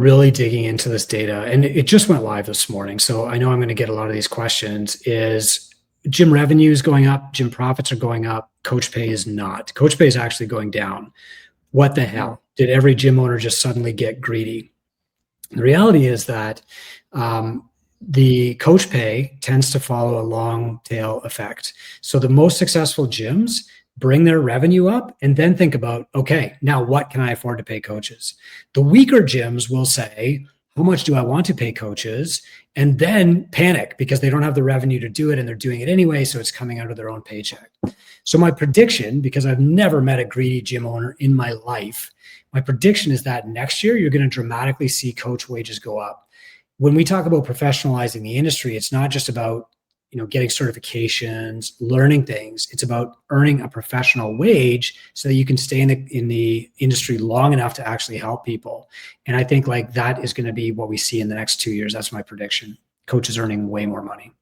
really digging into this data, and it just went live this morning. So I know I'm going to get a lot of these questions. Is gym revenue is going up, gym profits are going up, coach pay is not. Coach pay is actually going down. What the hell? Did every gym owner just suddenly get greedy? The reality is that the coach pay tends to follow a long tail effect. So the most successful gyms bring their revenue up and then think about, okay, now what can I afford to pay coaches? The weaker gyms will say, how much do I want to pay coaches? And then panic because they don't have the revenue to do it and they're doing it anyway. So it's coming out of their own paycheck. So my prediction, because I've never met a greedy gym owner in my life, my prediction is that next year you're going to dramatically see coach wages go up. When we talk about professionalizing the industry, it's not just about getting certifications, learning things. It's about earning a professional wage so that you can stay in the industry long enough to actually help people. And I think like that is going to be what we see in the next 2 years. That's my prediction. Coaches earning way more money.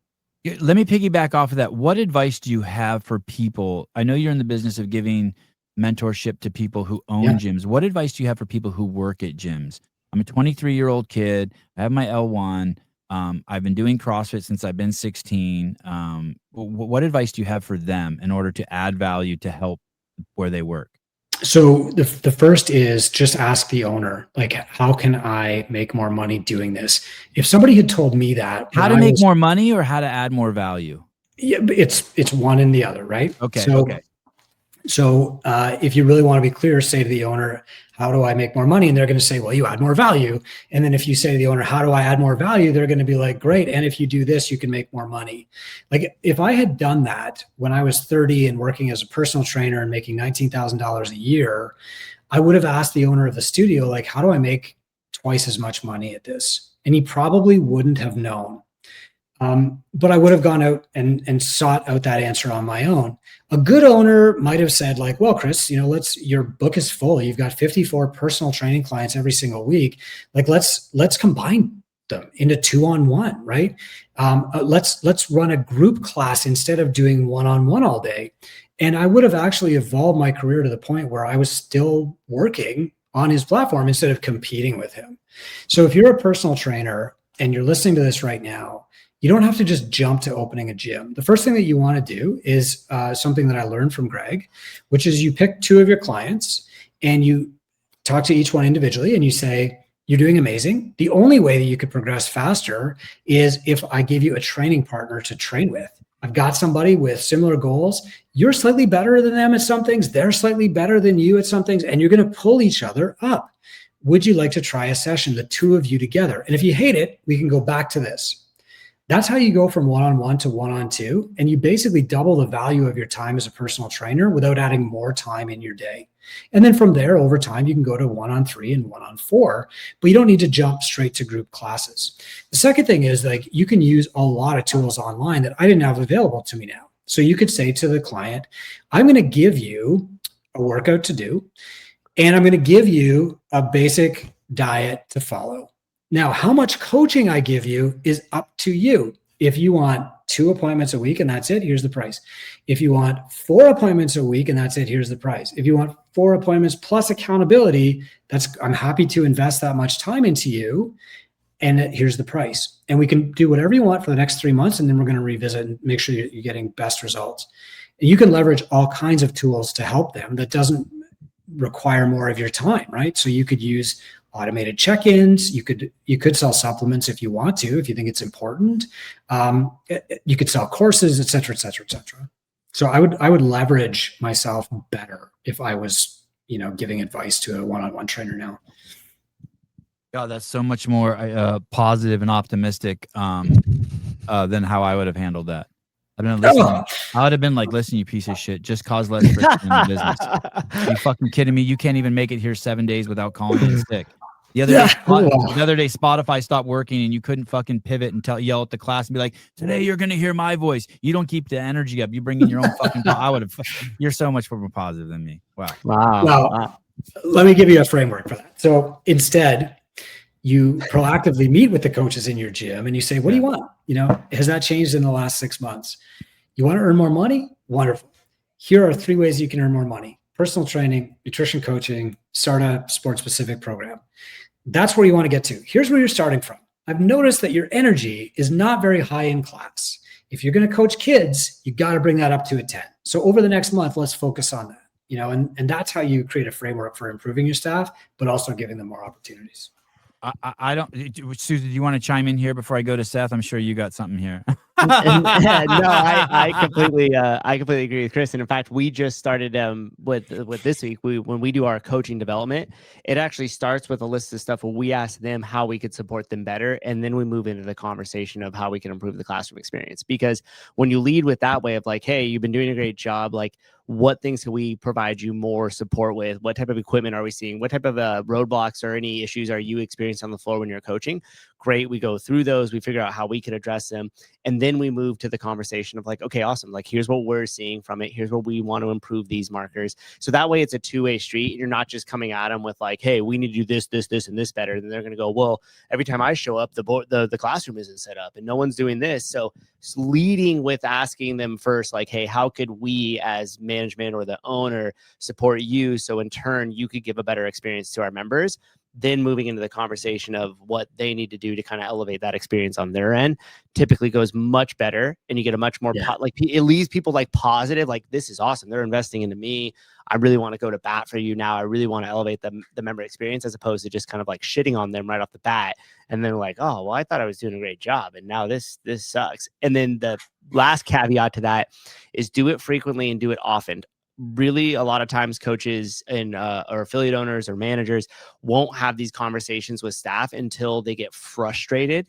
Let me piggyback off of that. What advice do you have for people? I know you're in the business of giving mentorship to people who own gyms. What advice do you have for people who work at gyms? I'm a 23-year-old kid. I have my L1. I've been doing CrossFit since I've been 16. What advice do you have for them in order to add value to help where they work? So the first is just ask the owner, like, how can I make more money doing this? If somebody had told me that, how to make more money or how to add more value? Yeah, it's one and the other, right? Okay. So if you really want to be clear, say to the owner, how do I make more money? And they're going to say, well, you add more value. And then if you say to the owner, how do I add more value? They're going to be like, great. And if you do this, you can make more money. Like if I had done that when I was 30 and working as a personal trainer and making $19,000 a year, I would have asked the owner of the studio, like, how do I make twice as much money at this? And he probably wouldn't have known. But I would have gone out and sought out that answer on my own. A good owner might have said like, well, Chris, your book is full. You've got 54 personal training clients every single week. Like, let's combine them into 2-on-1, right? Let's run a group class instead of doing 1-on-1 all day. And I would have actually evolved my career to the point where I was still working on his platform instead of competing with him. So if you're a personal trainer and you're listening to this right now, you don't have to just jump to opening a gym. The first thing that you want to do is something that I learned from Greg, which is you pick 2 of your clients and you talk to each one individually and you say, you're doing amazing. The only way that you could progress faster is if I give you a training partner to train with. I've got somebody with similar goals. You're slightly better than them at some things. They're slightly better than you at some things, and you're going to pull each other up. Would you like to try a session, the 2 of you together? And if you hate it, we can go back to this. That's how you go from 1-on-1 to 1-on-2. And you basically double the value of your time as a personal trainer without adding more time in your day. And then from there, over time, you can go to 1-on-3 and 1-on-4, but you don't need to jump straight to group classes. The second thing is like you can use a lot of tools online that I didn't have available to me now. So you could say to the client, I'm going to give you a workout to do, and I'm going to give you a basic diet to follow. Now, how much coaching I give you is up to you. If you want 2 appointments a week and that's it, here's the price. If you want 4 appointments a week and that's it, here's the price. If you want 4 appointments plus accountability, I'm happy to invest that much time into you, and here's the price. And we can do whatever you want for the next 3 months, and then we're going to revisit and make sure you're getting best results. And you can leverage all kinds of tools to help them that doesn't require more of your time, right? So you could use automated check-ins. You could sell supplements if you want to, if you think it's important. You could sell courses, et cetera, et cetera, et cetera. So I would leverage myself better if I was, giving advice to a 1-on-1 trainer now. God, that's so much more positive and optimistic than how I would have handled that. I would have been like, listen, you piece of shit, just cause less friction in the business. Are you fucking kidding me? You can't even make it here 7 days without calling in sick. The other day, Spotify stopped working and you couldn't fucking pivot and yell at the class and be like, today you're going to hear my voice. You don't keep the energy up. You bring in your own fucking, you're so much more positive than me. Wow. Well, let me give you a framework for that. So instead, you proactively meet with the coaches in your gym and you say, what do you want? Has that changed in the last 6 months? You want to earn more money? Wonderful. Here are 3 ways you can earn more money: personal training, nutrition coaching, start a sport specific program. That's where you want to get to. Here's where you're starting from. I've noticed that your energy is not very high in class. If you're going to coach kids, you got to bring that up to a 10. So over the next month, let's focus on that. And that's how you create a framework for improving your staff, but also giving them more opportunities. I don't, Susan, do you want to chime in here before I go to Seth? I'm sure you got something here. No, I completely agree with Chris. And in fact, we just started with this week. When we do our coaching development, it actually starts with a list of stuff where we ask them how we could support them better, and then we move into the conversation of how we can improve the classroom experience. Because when you lead with that way of like, hey, you've been doing a great job, like, what things can we provide you more support with? What type of equipment are we seeing? What type of roadblocks or any issues are you experiencing on the floor when you're coaching? Great. We go through those. We figure out how we can address them. And then we move to the conversation of like, okay, awesome. Like, here's what we're seeing from it. Here's what we want to improve these markers. So that way it's a two-way street. You're not just coming at them with like, hey, we need to do this, and this better. And they're going to go, well, every time I show up, the classroom isn't set up and no one's doing this. So leading with asking them first, like, hey, how could we as management or the owner support you? So in turn, you could give a better experience to our members. Then moving into the conversation of what they need to do to kind of elevate that experience on their end typically goes much better. And you get a much more it leaves people like positive, like, this is awesome. They're investing into me. I really want to go to bat for you now. I really want to elevate the member experience, as opposed to just kind of like shitting on them right off the bat. And then like, oh, well, I thought I was doing a great job, and now this sucks. And then the last caveat to that is do it frequently and do it often. Really, a lot of times coaches and or affiliate owners or managers won't have these conversations with staff until they get frustrated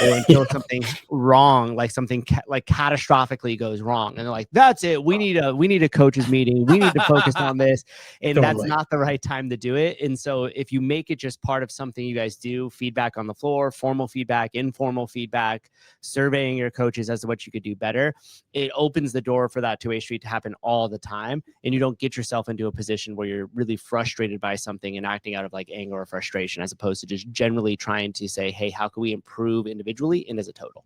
or until something wrong, like something like catastrophically goes wrong, and they're like, "That's it. We need a coaches meeting. We need to focus on this," and that's not the right time to do it. And so, if you make it just part of something you guys do, feedback on the floor, formal feedback, informal feedback, surveying your coaches as to what you could do better, it opens the door for that two-way street to happen all the time, and you don't get yourself into a position where you're really frustrated by something and acting out of like anger or frustration, as opposed to just generally trying to say, "Hey, how can we improve individually and as a total?"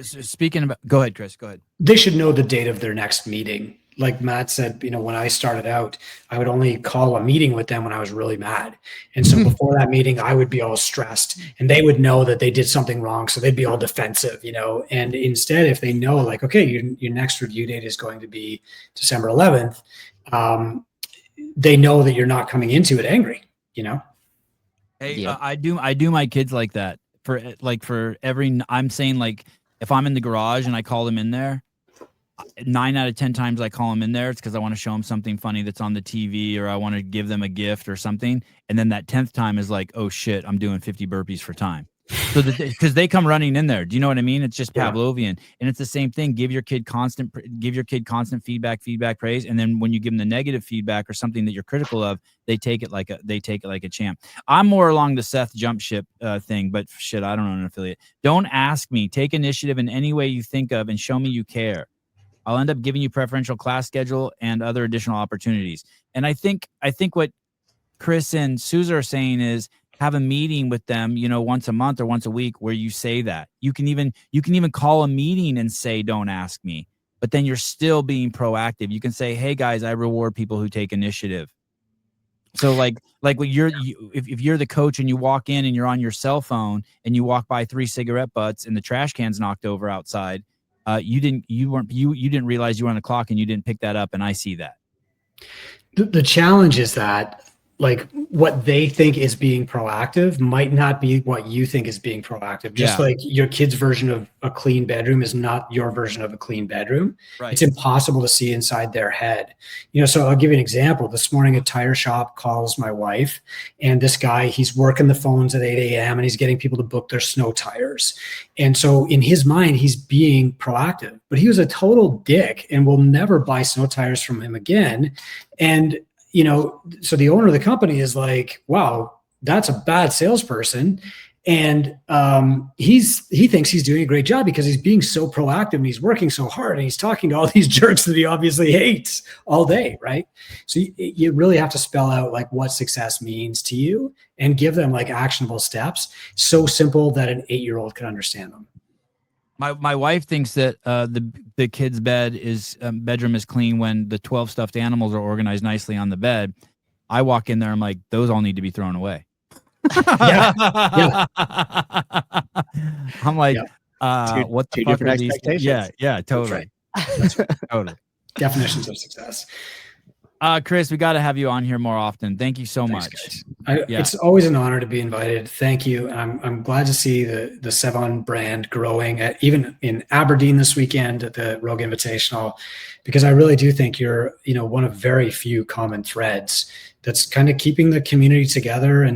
So speaking about, go ahead, Chris, go ahead. They should know the date of their next meeting. Like Matt said, when I started out, I would only call a meeting with them when I was really mad. And so before that meeting, I would be all stressed, and they would know that they did something wrong. So they'd be all defensive, and instead, if they know like, okay, your next review date is going to be December 11th, they know that you're not coming into it angry, Hey, yeah. I do my kids like that for every, I'm saying, like, if I'm in the garage and I call them in there, 9 out of 10 times I call them in there, it's because I want to show them something funny that's on the TV, or I want to give them a gift or something. And then that 10th time is like, oh shit, I'm doing 50 burpees for time. So because they come running in there. Do you know what I mean? It's just Pavlovian. And it's the same thing. Give your kid constant feedback, praise. And then when you give them the negative feedback or something that you're critical of, they take it like a champ. I'm more along the Seth jump ship thing, but shit, I don't own an affiliate. Don't ask me. Take initiative in any way you think of and show me you care. I'll end up giving you preferential class schedule and other additional opportunities. And I think what Chris and Susan are saying is, have a meeting with them, once a month or once a week, where you say that. You can even call a meeting and say, don't ask me, but then you're still being proactive. You can say, hey guys, I reward people who take initiative. So like when if you're the coach and you walk in and you're on your cell phone and you walk by 3 cigarette butts and the trash can's knocked over outside, you didn't realize you were on the clock and you didn't pick that up. And I see that. The challenge is that, like, what they think is being proactive might not be what you think is being proactive. Just like your kid's version of a clean bedroom is not your version of a clean bedroom. Right. It's impossible to see inside their head. So I'll give you an example. This morning, a tire shop calls my wife, and this guy, he's working the phones at 8 a.m. and he's getting people to book their snow tires. And so in his mind, he's being proactive, but he was a total dick and will never buy snow tires from him again. And so the owner of the company is like, wow, that's a bad salesperson. And he thinks he's doing a great job because he's being so proactive and he's working so hard and he's talking to all these jerks that he obviously hates all day, right? So you really have to spell out like what success means to you and give them like actionable steps, so simple that an 8-year-old can understand them. My wife thinks that the kid's bedroom is clean when the 12 stuffed animals are organized nicely on the bed. I walk in there, I'm like, those all need to be thrown away. Yeah. I'm like, Two- what the two fuck different are these? expectations. Yeah, totally. Totally. Definitions of success. Chris, we got to have you on here more often. Thank you so Thanks, much. guys. Yeah. It's always an honor to be invited. Thank you. I'm glad to see the Sevan brand growing even in Aberdeen this weekend at the Rogue Invitational, because I really do think you're, one of very few common threads that's kind of keeping the community together and